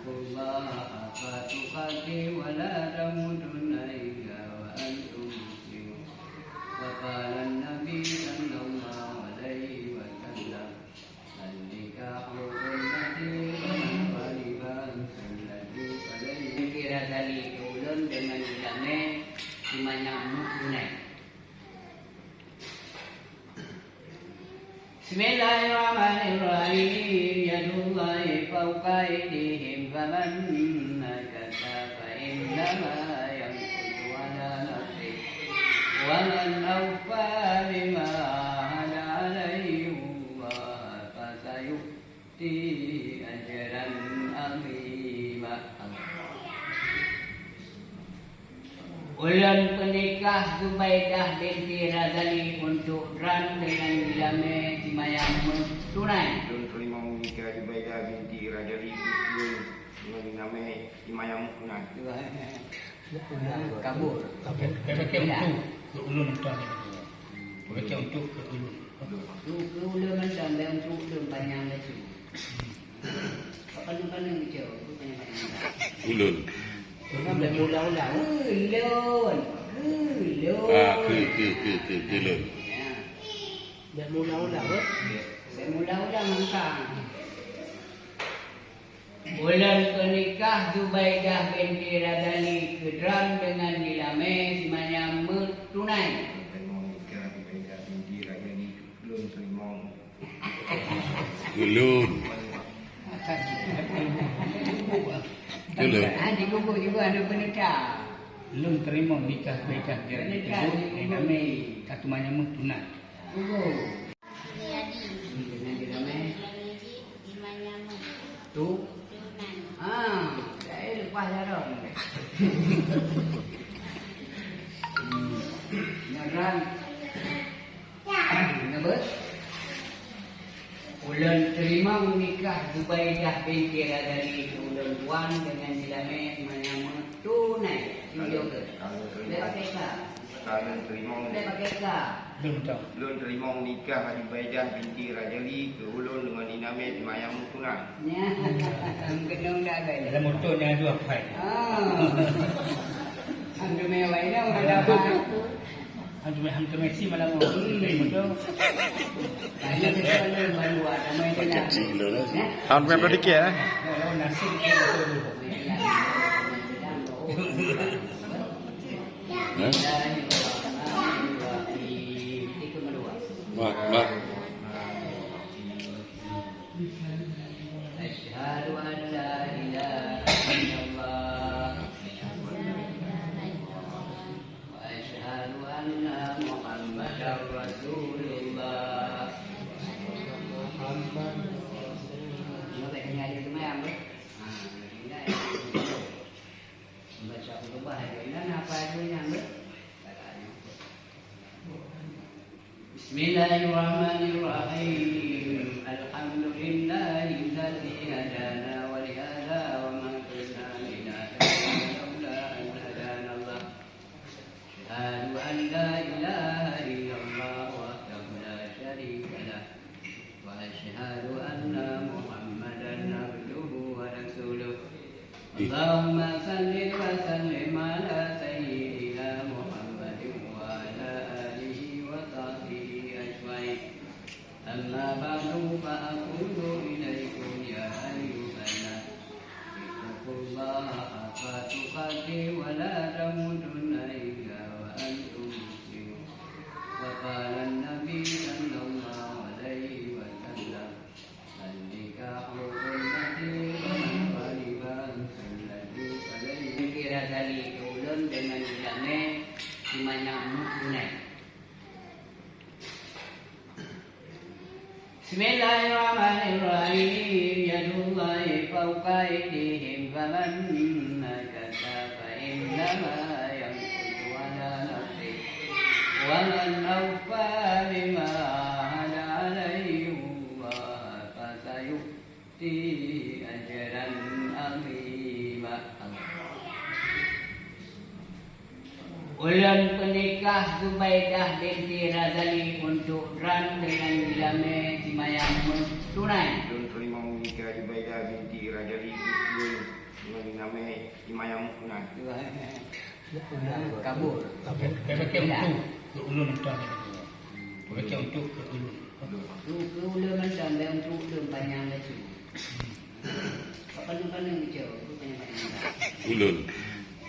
ittaqullaha haqqa tuqatih wa la tamutunna illa wa antum muslimun. Wa qala an-nabi sallallahu alaihi wasallam an-nikahu sunnati wa man ghaliba sunnati alaihi. Kira dari ulun dengan ulame dimanyamuk tunai. Bismillahirrahmanirrahim. Yadullahi fawqa aydihim faman nakasa fa innama yanqutu ala nafsihi wa man awfa bima ahada alayhi Allah fa sayu'ti ajran azima. Ulun penikah Zubaidah binti Razali untuk ran dengan dilame simayang tunai. Ulun terima menikah Zubaidah binti Razali dengan dilame simayang tunai. Kabur. Pakai untuk ulun tuan itu. Pakai untuk ulun. Ulun macam dia untuk ulun panjang itu. Pandang-pandang kecil, panjang-panjang. Ulun. Ulun ulang-ulang. Ulun. Ulun. Dia ulang-ulang. Dia ulang-ulang mangkang. Ulun penikah Zubaidah binti Razali kedran dengan dilame simanya tunai. Terima menikah Zubaidah binti Razali. Ulun terima. Ulun. Ulun. Di gugur juga ada penikah. Ulun terima nikah Zubaidah binti Razali. Satu macam tunai. Gugur. Dengan dilame tu. Saya lepas jarang. Nyaran. Kenapa? Ulun terima menikah Zubaidah binti Razali ulun tuan dengan dilame menyama tunai. Ini juga. Dia pakai kah? Ulun terima. Dia pakai kah? Ulun terima menikah Zubaidah binti Razali ke ulun dengan diname simayang tunai. Ya, kenung dah ada. Dalam motor ni ada apa? Andu mewah ini ada apa? Hantu Messi malam motor. Hanya kita baru ada main dengan. Tahun berapa dikit ya? Kalau nasi ni motor dulu. Mak. Asyhadu an la ilaha illallah wa asyhadu anna Muhammadar Rasulullah. Bismillahirrahmanirrahim. Alhamdulillahilladzi hadana wa li hadha wa ma kunna linahtadiya laula an hadana Allah. Asyhadu an la ilaha illallah wahdahu la syarika lah wa asyhadu anna Muhammadan abduhu wa rasuluh. Allahumma salli wa sallim ala sayyidina Muhammadin wa ala alihi wa sahbihi ajma'in. Amma ba'du fa aqulu ilaykum ya ayyuhan nas ittaqullaha haqqa tuqatih wa la tamutunna illa wa antum muslimun. Wa qala an-nabi sallallahu alaihi wasallam an-nikahu sunnati wa man ghaliba sunnati alaihi. Kira dari ulun dengan dilame simanyamuk tunai. Bismillahirrahmanirrahim. Yadullahi fawqa aydihim faman nakasa fa innama yanqutu ala nafsihi wa man awfa bima ahada alayhi Allah fa sayu'ti ajran azima. Ulun penikah Zubaidah binti Razali untuk ran dengan dilame simayang tunai. Ulun terima menikah Zubaidah binti Razali dinamai Imayam Kunai. Kabur. Pakai untuk ke ulun tuan. Pakai untuk ke ulun. Ke ulun macam dia untuk ulun panjang lagi. Paling kecil, panjang-panjang. Ulun.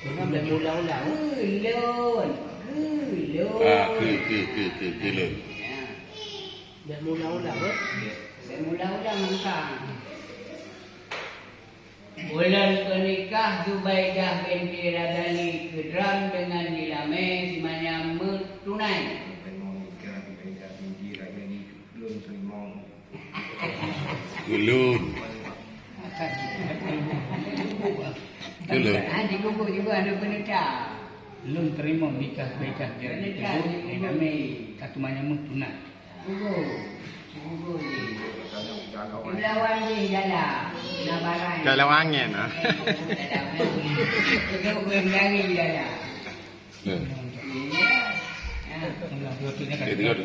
Ulun dah ulang-ulang. Ulun. Ulun. Dah ulang-ulang. Dah ulang-ulang mangkang. Bulan pernikah Zubaidah binti Radani Kedram dengan Nilame Simanya tunai. Rimong nikah Zubaidah binti Radani ulun terima. Ulun. Ulun. Di gugur juga ada pernikah. Ulun terima nikah Zubaidah binti Radani Katumanya tunai. Gugur ni. Lawan ni jalan. Nabaran. Kalau angin ah. Kita boleh lari jalan. Tengok.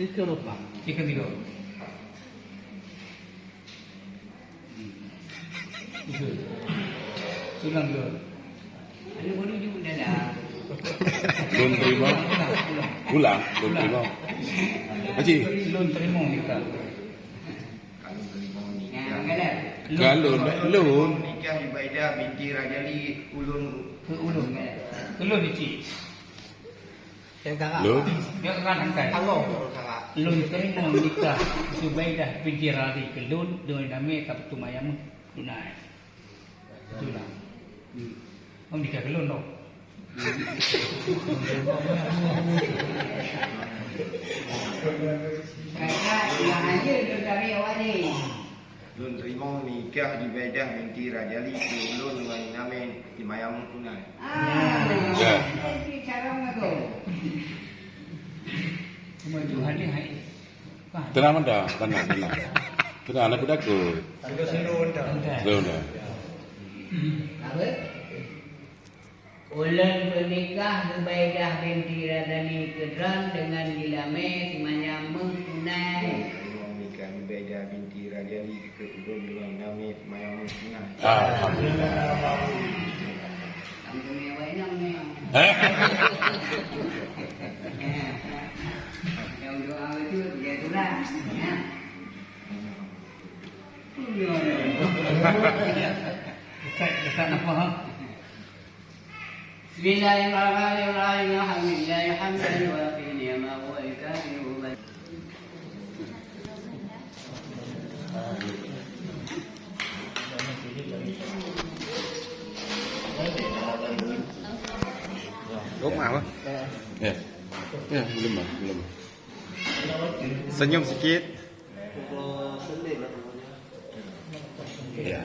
Tiga lupa. Tiga. Ulang dulu. Ada boleh juga jalan. Ulun terima. Ulang. Ulun terima. Haji. Ulun terima nikah. Kalau terima Yang nikah. kalau Ulun. Nikah Zubaidah binti Rajali ulun Ke ulun. Ulun ni. Ulun. Dia kan angkai. Ulun terima nikah Zubaidah binti Radani Kelun dengan nama Katumaya tunai. Itulah. Oh nikah kelun dong. yang ada dari awak ni. ulun terima nikah Zubaidah binti Rajali ulun dengan nama Imayam Kunai. Ya. Ini cara aku. Cuma Tuhan ni hai. Tenang dah. Tenang. Tenang nak dah ke. Ulun dah. Apa? Ulun pernikah Zubaidah binti Radani Kedram dengan Nilame Simanya tunai. Rimong nikah Zubaidah binti Rajali ulun dengan nama Imayam Kunai. Alhamdulillah. Kamu ni awak enam ni. Yang doa itu dia tulah. Dekat apa ha? Bismillahirrahmanirrahim. Alhamdulillah hamdan wa fi ni'ma wa ikarimu. Gốc mau. Ya. Ya, belum. Senyum sikit. Ya.